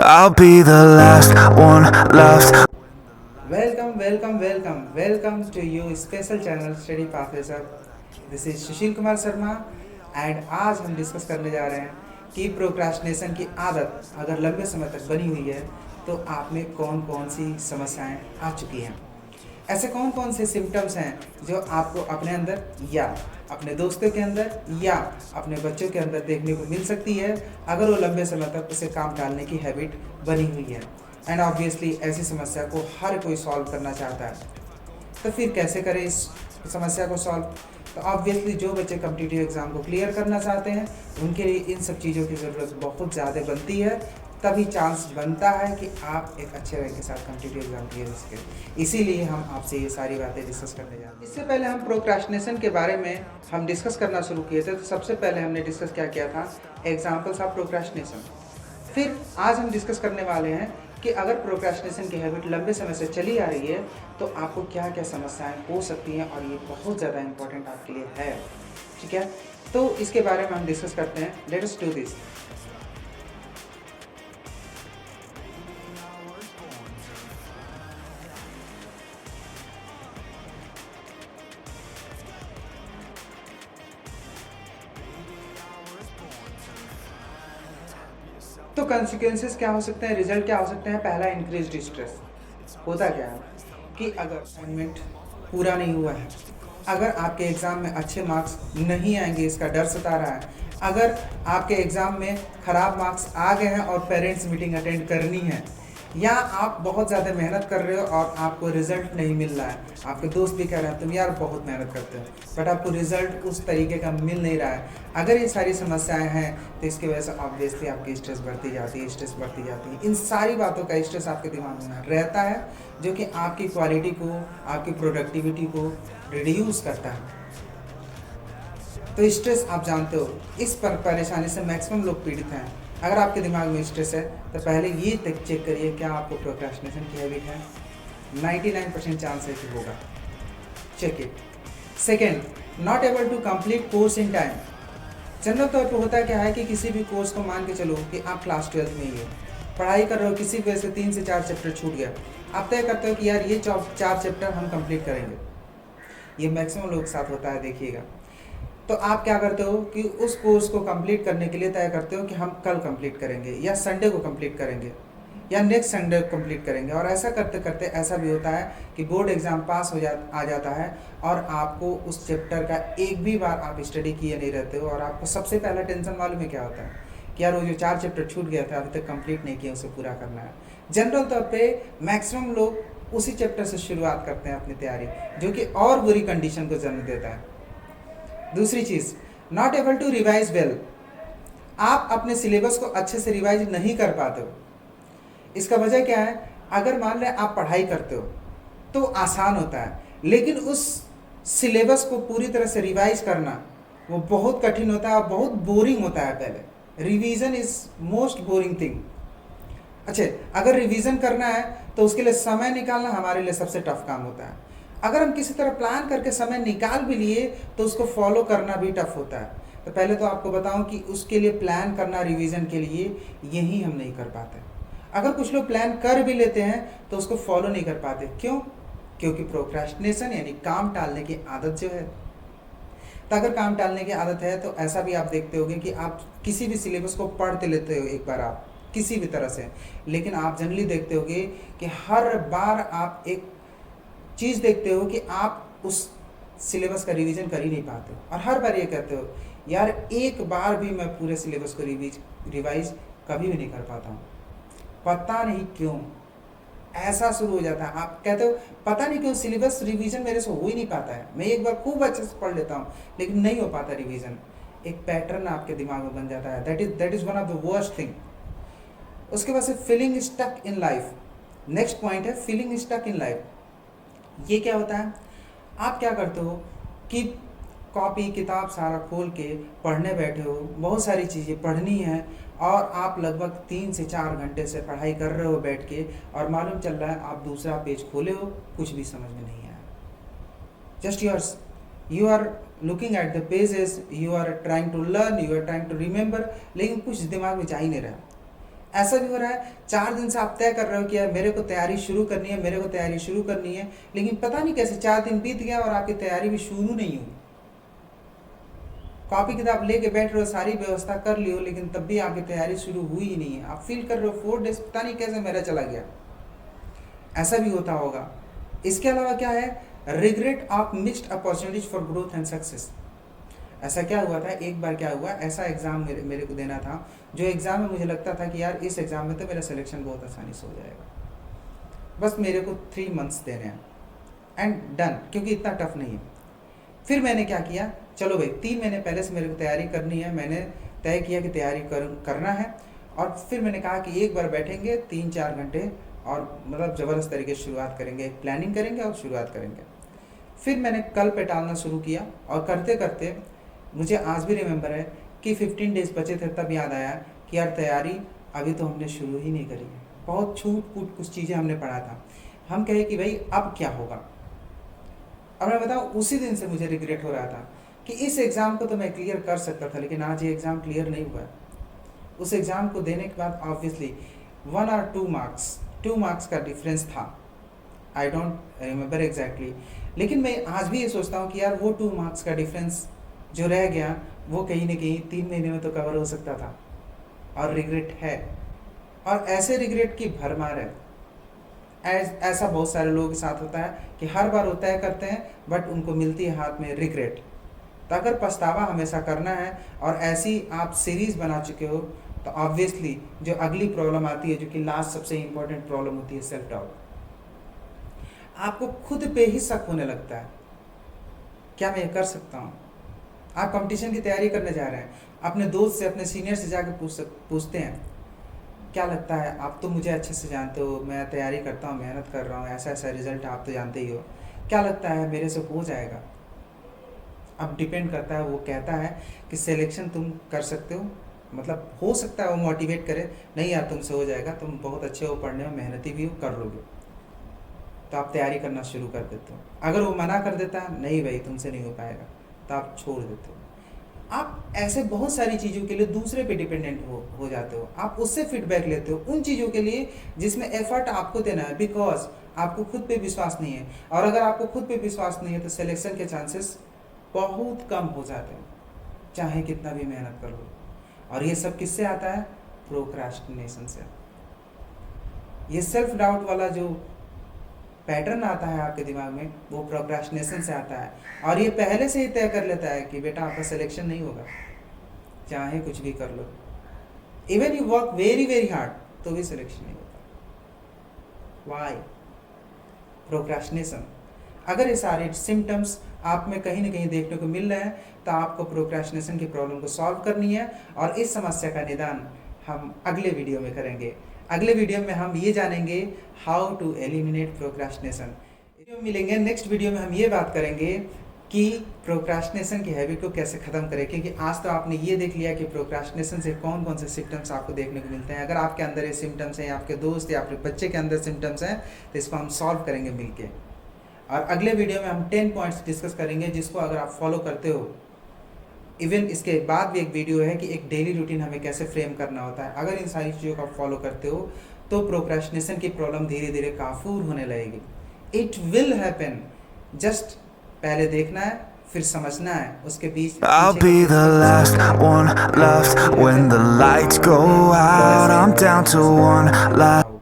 I'll be the last one left. Welcome welcome welcome welcome to you special channel study professor. This is Sushil Kumar Sharma and आज हम discuss करने जा रहे हैं कि प्रोक्रास्टिनेशन की आदत अगर लंबे समय तक बनी हुई है तो आप में कौन कौन सी समस्याएं आ चुकी हैं। ऐसे कौन कौन से सिम्टम्स हैं जो आपको अपने अंदर या अपने दोस्तों के अंदर या अपने बच्चों के अंदर देखने को मिल सकती है अगर वो लंबे समय तक उसे काम टालने की हैबिट बनी हुई है। एंड ऑब्वियसली ऐसी समस्या को हर कोई सॉल्व करना चाहता है, तो फिर कैसे करें इस समस्या को सॉल्व। तो ऑब्वियसली जो बच्चे कॉम्पिटिटिव एग्ज़ाम को क्लियर करना चाहते हैं उनके लिए इन सब चीज़ों की ज़रूरत बहुत ज़्यादा बनती है, तभी चांस बनता है कि आप एक अच्छे रैंक के साथ कॉम्पिटिटिव एग्ज़ाम क्लियर हो सकें। इसीलिए हम आपसे ये सारी बातें डिस्कस करने जा रहे हैं। इससे पहले हम प्रोक्रास्टिनेशन के बारे में हम डिस्कस करना शुरू किए थे, तो सबसे पहले हमने डिस्कस क्या किया था, एग्जाम्पल्स ऑफ प्रोक्रास्टिनेशन। फिर आज हम डिस्कस करने वाले हैं कि अगर प्रोक्रास्टिनेशन की हैबिट लंबे समय से चली आ रही है तो आपको क्या क्या समस्याएं हो सकती हैं, और ये बहुत ज़्यादा इंपॉर्टेंट आपके लिए है। ठीक है, तो इसके बारे में हम डिस्कस करते हैं। Let us do this. तो कॉन्सिक्वेंसेस क्या हो सकते हैं, रिजल्ट क्या हो सकते हैं। पहला, इंक्रीज्ड स्ट्रेस। होता क्या है कि अगर असाइनमेंट पूरा नहीं हुआ है, अगर आपके एग्ज़ाम में अच्छे मार्क्स नहीं आएंगे इसका डर सता रहा है, अगर आपके एग्ज़ाम में ख़राब मार्क्स आ गए हैं और पेरेंट्स मीटिंग अटेंड करनी है, या आप बहुत ज़्यादा मेहनत कर रहे हो और आपको रिज़ल्ट नहीं मिल रहा है, आपके दोस्त भी कह रहे हैं तुम यार बहुत मेहनत करते हो बट आपको रिज़ल्ट उस तरीके का मिल नहीं रहा है, अगर ये सारी समस्याएं हैं तो इसकी वजह से ऑब्वियसली आपकी स्ट्रेस बढ़ती जाती है, स्ट्रेस बढ़ती जाती है। इन सारी बातों का स्ट्रेस आपके दिमाग में रहता है जो कि आपकी क्वालिटी को, आपकी प्रोडक्टिविटी को रिड्यूस करता है। तो स्ट्रेस आप जानते हो, इस पर परेशानी से मैक्सिमम लोग पीड़ित हैं। अगर आपके दिमाग में स्ट्रेस है तो पहले ये चेक करिए क्या आपको प्रोक्रास्टिनेशन की हैबिट है। 99% चांस है कि होगा, check it. Second, not able to complete course in time. General तौर पर होता क्या है कि किसी भी कोर्स को मान के चलो कि आप क्लास 12th में ही हो, पढ़ाई कर रहे हो, किसी वजह से 3 से 4 चैप्टर छूट गया, आप तय करते हो कि यार ये 4 चैप्टर हम कंप्लीट करेंगे। ये मैक्सिमम लोग के साथ होता है, देखिएगा। तो आप क्या करते हो कि उस कोर्स को कंप्लीट करने के लिए तय करते हो कि हम कल कंप्लीट करेंगे, या संडे को कंप्लीट करेंगे, या नेक्स्ट संडे को कंप्लीट करेंगे। और ऐसा करते करते ऐसा भी होता है कि बोर्ड एग्ज़ाम पास आ जाता है और आपको उस चैप्टर का एक भी बार आप स्टडी किए नहीं रहते हो, और आपको सबसे पहला टेंशन मालूम है क्या होता है कि यार वो जो 4 चैप्टर छूट गया था अभी तक कंप्लीट नहीं किया, उसे पूरा करना है। जनरल तौर पे मैक्सिमम लोग उसी चैप्टर से शुरुआत करते हैं अपनी तैयारी, जो कि और बुरी कंडीशन को जन्म देता है। दूसरी चीज़, not able to revise well. आप अपने सिलेबस को अच्छे से रिवाइज नहीं कर पाते हो। इसका वजह क्या है, अगर मान लें आप पढ़ाई करते हो तो आसान होता है, लेकिन उस सिलेबस को पूरी तरह से रिवाइज करना वो बहुत कठिन होता है और बहुत बोरिंग होता है। पहले revision is most boring thing. अच्छा, अगर रिवीजन करना है तो उसके लिए समय निकालना हमारे लिए सबसे टफ काम होता है। अगर हम किसी तरह प्लान करके समय निकाल भी लिए तो उसको फॉलो करना भी टफ होता है। तो पहले तो आपको बताऊं कि उसके लिए प्लान करना रिवीजन के लिए, यही हम नहीं कर पाते। अगर कुछ लोग प्लान कर भी लेते हैं तो उसको फॉलो नहीं कर पाते। क्यों? क्योंकि प्रोक्रास्टिनेशन यानी काम टालने की आदत जो है। तो अगर काम टालने की आदत है तो ऐसा भी आप देखते होंगे कि आप किसी भी सिलेबस को पढ़ते लेते हो एक बार, आप किसी भी तरह से, लेकिन आप जनरली देखते होंगे कि हर बार आप एक चीज़ देखते हो कि आप उस सिलेबस का रिवीजन कर ही नहीं पाते हो, और हर बार ये कहते हो यार एक बार भी मैं पूरे सिलेबस को रिवाइज कभी भी नहीं कर पाता हूँ। पता नहीं क्यों ऐसा शुरू हो जाता है। आप कहते हो पता नहीं क्यों सिलेबस रिवीजन मेरे से हो ही नहीं पाता है, मैं एक बार खूब अच्छे से पढ़ लेता हूँ लेकिन नहीं हो पाता रिवीजन। एक पैटर्न आपके दिमाग में बन जाता है। That is one of the worst thing. उसके बाद से feeling stuck in life. Next point है फीलिंग स्टक इन लाइफ। ये क्या होता है, आप क्या करते हो कि कॉपी किताब सारा खोल के पढ़ने बैठे हो, बहुत सारी चीज़ें पढ़नी है, और आप लगभग 3 से 4 घंटे से पढ़ाई कर रहे हो बैठ के, और मालूम चल रहा है आप दूसरा पेज खोले हो, कुछ भी समझ में नहीं आया। Just yours, you are looking at the pages, you are trying to learn, you are trying to remember, लेकिन कुछ दिमाग में जा ही नहीं रहा। ऐसा भी हो रहा है 4 दिन से आप तय कर रहे हो कि यार मेरे को तैयारी शुरू करनी है, मेरे को तैयारी शुरू करनी है, लेकिन पता नहीं कैसे 4 दिन बीत गया और आपकी तैयारी भी शुरू नहीं हुई। कॉपी किताब लेके बैठ रहे हो, सारी व्यवस्था कर ली हो, लेकिन तब भी आपकी तैयारी शुरू हुई ही नहीं है। आप फील कर रहे हो 4 डेज पता नहीं कैसे मेरा चला गया। ऐसा भी होता होगा। इसके अलावा क्या है, regret of missed opportunities for growth and success. ऐसा क्या हुआ था, एक बार क्या हुआ, ऐसा एग्ज़ाम मेरे को देना था, जो एग्ज़ाम में मुझे लगता था कि यार इस एग्ज़ाम में तो मेरा सिलेक्शन बहुत आसानी से हो जाएगा, बस मेरे को 3 मंथ्स देने हैं एंड डन, क्योंकि इतना टफ नहीं है। फिर मैंने क्या किया, चलो भाई 3 महीने पहले से मेरे को तैयारी करनी है, मैंने तय किया कि तैयारी करना है। और फिर मैंने कहा कि एक बार बैठेंगे 3-4 घंटे और मतलब ज़बरदस्त तरीके से शुरुआत करेंगे, प्लानिंग करेंगे और शुरुआत करेंगे। फिर मैंने कल पे टालना शुरू किया और करते करते मुझे आज भी रिमेंबर है कि 15 डेज़ बचे थे, तब याद आया कि यार तैयारी अभी तो हमने शुरू ही नहीं करी है, बहुत छूट फूट कुछ चीज़ें हमने पढ़ा था। हम कहे कि भाई अब क्या होगा। अब मैं बताऊँ, उसी दिन से मुझे रिग्रेट हो रहा था कि इस एग्ज़ाम को तो मैं क्लियर कर सकता था, लेकिन आज ये एग्ज़ाम क्लियर नहीं हुआ है। उस एग्ज़ाम को देने के बाद ऑब्वियसली 1 और 2 मार्क्स का डिफरेंस था, आई डोंट रिमेंबर एग्जैक्टली, लेकिन मैं आज भी ये सोचता हूँ कि यार वो 2 मार्क्स का डिफरेंस जो रह गया वो कहीं ना कहीं 3 महीने में तो कवर हो सकता था, और रिग्रेट है। और ऐसे रिग्रेट की भरमार है। ऐसा बहुत सारे लोगों के साथ होता है कि हर बार वो तय करते हैं बट उनको मिलती है हाथ में रिग्रेट। तो अगर पछतावा हमेशा करना है और ऐसी आप सीरीज़ बना चुके हो, तो ऑब्वियसली जो अगली प्रॉब्लम आती है, जो कि लास्ट सबसे इंपॉर्टेंट प्रॉब्लम होती है, सेल्फ डाउट। आपको खुद पे ही शक होने लगता है, क्या मैं ये कर सकता हूँ। आप कंपटीशन की तैयारी करने जा रहे हैं, अपने दोस्त से, अपने सीनियर से जाकर पूछते हैं, क्या लगता है, आप तो मुझे अच्छे से जानते हो, मैं तैयारी करता हूँ, मेहनत कर रहा हूँ, ऐसा ऐसा रिजल्ट आप तो जानते ही हो, क्या लगता है मेरे से हो जाएगा। अब डिपेंड करता है, वो कहता है कि सिलेक्शन तुम कर सकते हो, मतलब हो सकता है वो मोटिवेट करे, नहीं यार तुमसे हो जाएगा, तुम बहुत अच्छे हो पढ़ने में, मेहनती भी हो, कर लोगे, तो आप तैयारी करना शुरू कर देते हो। अगर वो मना कर देता है, नहीं भाई तुमसे नहीं हो पाएगा, तो आप छोड़ देते हो। आप ऐसे बहुत सारी चीज़ों के लिए दूसरे पे डिपेंडेंट हो जाते हो, आप उससे फीडबैक लेते हो उन चीज़ों के लिए जिसमें एफर्ट आपको देना है, बिकॉज आपको खुद पे विश्वास नहीं है। और अगर आपको खुद पे विश्वास नहीं है तो सिलेक्शन के चांसेस बहुत कम हो जाते हैं, चाहे कितना भी मेहनत कर लो। और ये सब किससे आता है, प्रोक्रास्टिनेशन से। ये सेल्फ डाउट वाला जो पैटर्न आता है आपके दिमाग में, वो प्रोक्रास्टिनेशन से आता है। और ये पहले से ही तय कर लेता है कि बेटा आपका सिलेक्शन नहीं होगा, चाहे कुछ भी कर लो, even you work very very hard, तो भी सिलेक्शन नहीं होता। वाई? प्रोक्रास्टिनेशन। अगर ये सारे सिम्टम्स आप में कहीं ना कहीं देखने को मिल रहे हैं, तो आपको प्रोक्रास्टिनेशन की प्रॉब्लम को सॉल्व करनी है, और इस समस्या का निदान हम अगले वीडियो में करेंगे। अगले वीडियो में हम ये जानेंगे हाउ टू एलिमिनेट प्रोक्रास्टिनेशन। मिलेंगे नेक्स्ट वीडियो में, हम ये बात करेंगे कि प्रोक्रास्टिनेशन की हैबिट को कैसे ख़त्म करें। क्योंकि आज तो आपने ये देख लिया कि प्रोक्रास्टिनेशन से कौन कौन से सिम्टम्स आपको देखने को मिलते हैं। अगर आपके अंदर ये सिम्टम्स हैं, आपके दोस्त या आपके बच्चे के अंदर सिम्टम्स हैं, तो इसको हम सॉल्व करेंगे मिलके। और अगले वीडियो में हम 10 पॉइंट्स डिस्कस करेंगे, जिसको अगर आप फॉलो करते हो, इवन इसके बाद भी एक वीडियो है कि एक डेली रूटीन हमें कैसे फ्रेम करना होता है। अगर इन सारी चीज़ों को आप फॉलो करते हो, तो प्रोक्रेस्टिनेशन की प्रॉब्लम धीरे धीरे काफूर होने लगेगी। इट विल हैपन, जस्ट पहले देखना है, फिर समझना है, उसके बीच I'll be the last one left when the lights go out. I'm down to one last